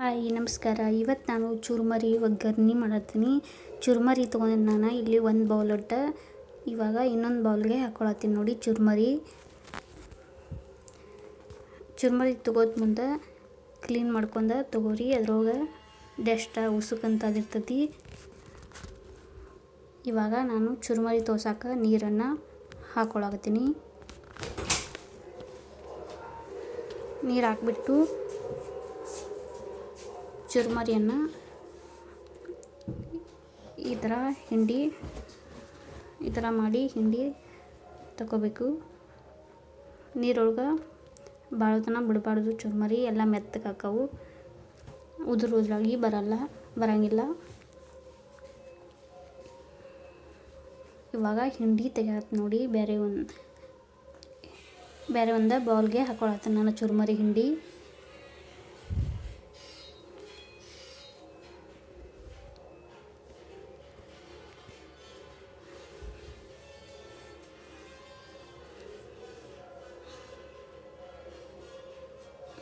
Hi ನಮಸ್ಕಾರ. ಇವತ್ತು ನಾನು ಚುರ್ಮರಿ ಒಗ್ಗರ್ಣೆ ಮಾಡತ್ತೀನಿ. ಚುರ್ಮರಿ ತೊಗೊಂಡಿದ್ದು ನಾನು ಇಲ್ಲಿ ಒಂದು ಬೌಲ್ ಒಟ್ಟ. ಇವಾಗ ಇನ್ನೊಂದು ಬೌಲ್ಗೆ ಹಾಕ್ಕೊಳತ್ತೀನಿ ನೋಡಿ ಚುರ್ಮರಿ ತೊಗೋತ ಮುಂದೆ ಕ್ಲೀನ್ ಮಾಡ್ಕೊಂಡು ತೊಗೋರಿ. ಅದ್ರೊಳಗೆ ಡಸ್ಟ್ ಉಸುಕಂತ ಇರ್ತೈತಿ. ಇವಾಗ ನಾನು ಚುರ್ಮರಿ ತೋಸಕ್ಕೆ ನೀರನ್ನು ಹಾಕ್ಕೊಳಕತ್ತೀನಿ. ನೀರು ಹಾಕ್ಬಿಟ್ಟು ಚುರ್ಮರಿಯನ್ನು ಈ ಥರ ಮಾಡಿ ಹಿಂಡಿ ತಗೋಬೇಕು. ನೀರೊಳಗೆ ಭಾಳ ತನಕ ಬಿಡಬಾರ್ದು. ಚುರ್ಮರಿ ಎಲ್ಲ ಮೆತ್ತಗೆ ಹಾಕವು, ಉದುರಾಗಿ ಬರಂಗಿಲ್ಲ. ಇವಾಗ ಹಿಂಡಿ ತೆಗಿಯತ್ತೆ ನೋಡಿ. ಬೇರೆ ಒಂದು ಬೌಲ್ಗೆ ಹಾಕ್ಕೊಳತ್ತೀನಿ ನಾನು ಚುರ್ಮರಿ ಹಿಂಡಿ.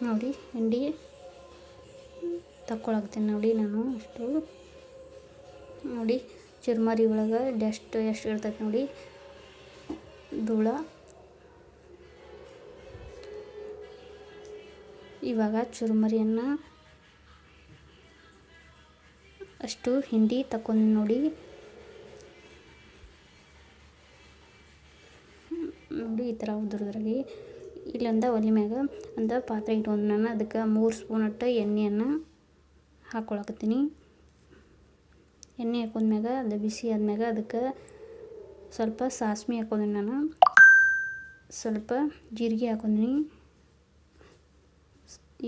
ನೋಡಿ ಹಿಂಡಿ ತಕ್ಕೊಳಕ್ತೀನಿ ನೋಡಿ ನಾನು ಅಷ್ಟು. ನೋಡಿ ಚುರ್ಮರಿ ಒಳಗೆ ಡಸ್ಟ್ ಎಷ್ಟು ಇರ್ತೈತೆ ನೋಡಿ, ಧೂಳ. ಇವಾಗ ಚುರ್ಮರಿಯನ್ನು ಅಷ್ಟು ಹಿಂಡಿ ತಕೊಂಡು ನೋಡಿ ಈ ಥರ ಉದುರದ್ರಾಗಿ. ಇಲ್ಲೊಂದು ಒಲೆ ಮ್ಯಾಗ ಒಂದು ಪಾತ್ರೆ ಇಟ್ಕೊಂಡು ನಾನು ಅದಕ್ಕೆ 3 ಸ್ಪೂನ್ ಅಷ್ಟು ಎಣ್ಣೆಯನ್ನು ಹಾಕ್ಕೊಳಕತ್ತೀನಿ. ಎಣ್ಣೆ ಹಾಕೊಂಡ್ಮ್ಯಾಗ ಅದು ಬಿಸಿ ಆದ್ಮ್ಯಾಗ ಅದಕ್ಕೆ ಸ್ವಲ್ಪ ಸಾಸ್ಮೆ ಹಾಕೊಂಡಿ ನಾನು, ಸ್ವಲ್ಪ ಜೀರಿಗೆ ಹಾಕೊಂಡಿ.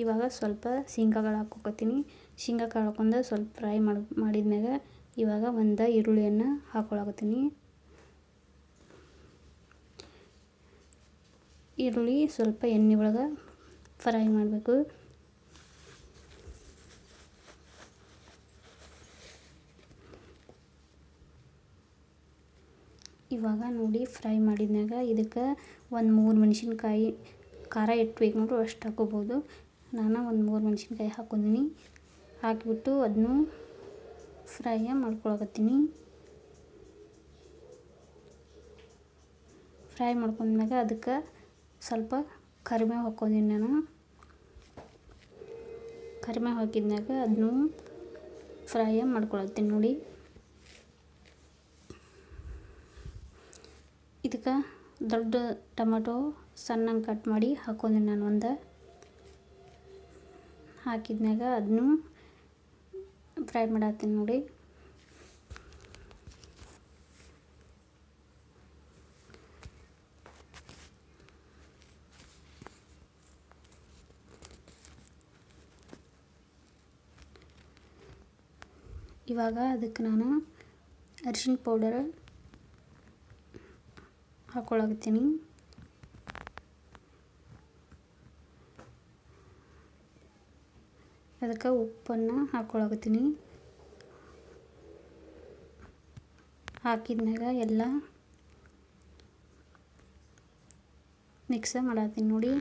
ಇವಾಗ ಸ್ವಲ್ಪ ಶೇಂಗಾಗಳು ಹಾಕ್ಕೊತೀನಿ. ಶೇಂಗಾ ಕಾಳು ಹಾಕೊಂಡು ಸ್ವಲ್ಪ ಫ್ರೈ ಮಾಡಿದ್ಮ್ಯಾಗ ಇವಾಗ ಒಂದು ಈರುಳ್ಳಿಯನ್ನು ಹಾಕ್ಕೊಳಕತ್ತೀನಿ. ಈರುಳ್ಳಿ ಸ್ವಲ್ಪ ಎಣ್ಣೆ ಒಳಗೆ ಫ್ರೈ ಮಾಡಬೇಕು. ಇವಾಗ ನೋಡಿ ಫ್ರೈ ಮಾಡಿದ್ಮ್ಯಾಗ ಇದಕ್ಕೆ ಒಂದು 3 ಮೆಣಸಿನ್ಕಾಯಿ, ಖಾರ ಎಷ್ಟು ಬೇಕು ನೋಡ್ರಿ ಅಷ್ಟು ಹಾಕೋಬೋದು. ನಾನು ಒಂದು 3 ಮೆಣಸಿನ್ಕಾಯಿ ಹಾಕೊಂಡಿನಿ. ಹಾಕಿಬಿಟ್ಟು ಅದನ್ನು ಫ್ರೈ ಮಾಡ್ಕೊಳಕತ್ತೀನಿ. ಫ್ರೈ ಮಾಡ್ಕೊಂಡ್ಮ್ಯಾಗ ಅದಕ್ಕೆ ಸ್ವಲ್ಪ ಕರಿಬೇವು ಹಾಕ್ಕೊಂಡಿನಿ ನಾನು. ಕರಿಬೇವು ಹಾಕಿದ್ಮ್ಯಾಗ ಅದನ್ನು ಫ್ರೈ ಮಾಡ್ಕೊಳತ್ತೀನಿ ನೋಡಿ. ಇದಕ್ಕೆ ದೊಡ್ಡ ಟೊಮೆಟೊ ಸಣ್ಣಗೆ ಕಟ್ ಮಾಡಿ ಹಾಕ್ಕೊಂಡಿನಿ ನಾನು ಒಂದು. ಹಾಕಿದ್ಮ್ಯಾಗ ಅದನ್ನು ಫ್ರೈ ಮಾಡತ್ತೀನಿ ನೋಡಿ. ಇವಾಗ ಅದಕ್ಕೆ ನಾನು ಅರಿಶಿನ ಪೌಡರ್ ಹಾಕ್ಕೊಳಕತ್ತೀನಿ. ಅದಕ್ಕೆ ಉಪ್ಪನ್ನು ಹಾಕ್ಕೊಳಕತ್ತೀನಿ. ಹಾಕಿದ್ಮ್ಯಾಗ ಎಲ್ಲ ಮಿಕ್ಸ್ ಮಾಡತ್ತೀನಿ ನೋಡಿ.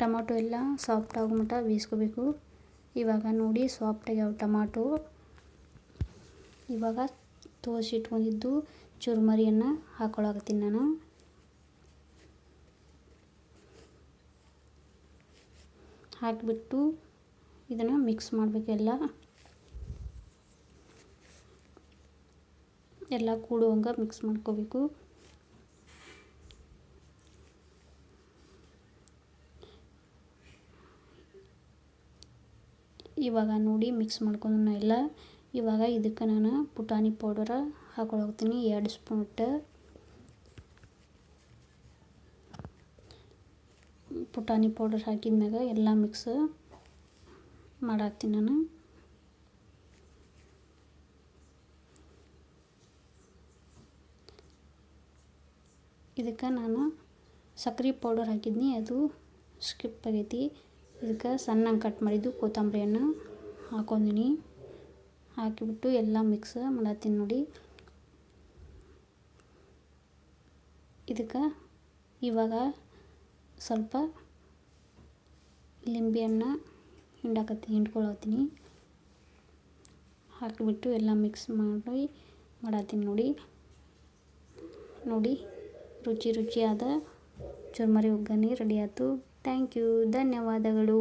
ಟೊಮೆಟೊ ಎಲ್ಲ ಸಾಫ್ಟ್ ಆಗೋ ಮಟ್ಟ ಬೇಯಿಸ್ಕೋಬೇಕು. ಇವಾಗ ನೋಡಿ ಸಾಫ್ಟ್ ಆಗ್ಯಾವ ಟೊಮಾಟೊ. ಇವಾಗ ತೋರಿಸಿಟ್ಕೊಂಡಿದ್ದು ಚುರ್ಮರಿಯನ್ನು ಹಾಕ್ಕೊಳಕತ್ತೀನಿ ನಾನು. ಹಾಕಿಬಿಟ್ಟು ಇದನ್ನು ಮಿಕ್ಸ್ ಮಾಡಬೇಕು. ಎಲ್ಲ ಕೂಡುವಂಗೆ ಮಿಕ್ಸ್ ಮಾಡ್ಕೋಬೇಕು. ಇವಾಗ ನೋಡಿ ಮಿಕ್ಸ್ ಮಾಡ್ಕೊಂಡು ಎಲ್ಲ. ಇವಾಗ ಇದಕ್ಕೆ ನಾನು ಪುಟಾಣಿ ಪೌಡರ್ ಹಾಕ್ಕೊಳಕತ್ತೀನಿ 2 ಸ್ಪೂನ್ ಅಷ್ಟು. ಪುಟಾಣಿ ಪೌಡರ್ ಹಾಕಿದ್ಮ್ಯಾಗ ಎಲ್ಲ ಮಿಕ್ಸ್ ಮಾಡತ್ತೀನಿ ನಾನು. ಇದಕ್ಕೆ ನಾನು ಸಕ್ಕರೆ ಪೌಡರ್ ಹಾಕಿದ್ನಿ, ಅದು ಸ್ಕಿಪ್ ಆಗೈತಿ. ಇದಕ್ಕೆ ಸಣ್ಣಗೆ ಕಟ್ ಮಾಡಿದ್ದು ಕೊತ್ತಂಬರಿಯನ್ನು ಹಾಕೊಂಡಿನಿ. ಹಾಕಿಬಿಟ್ಟು ಎಲ್ಲ ಮಿಕ್ಸ್ ಮಾಡತ್ತೀನಿ ನೋಡಿ. ಇದಕ್ಕೆ ಇವಾಗ ಸ್ವಲ್ಪ ಲಿಂಬೆಹಣ್ಣು ಹಿಂಡ್ಕೊಳತ್ತೀನಿ. ಹಾಕಿಬಿಟ್ಟು ಎಲ್ಲ ಮಿಕ್ಸ್ ಮಾಡತ್ತೀನಿ ನೋಡಿ ರುಚಿಯಾದ ಚುರ್ಮರಿ ಉಗ್ಗನಿ ರೆಡಿ ಆಯಿತು. ಥ್ಯಾಂಕ್ ಯು, ಧನ್ಯವಾದಗಳು.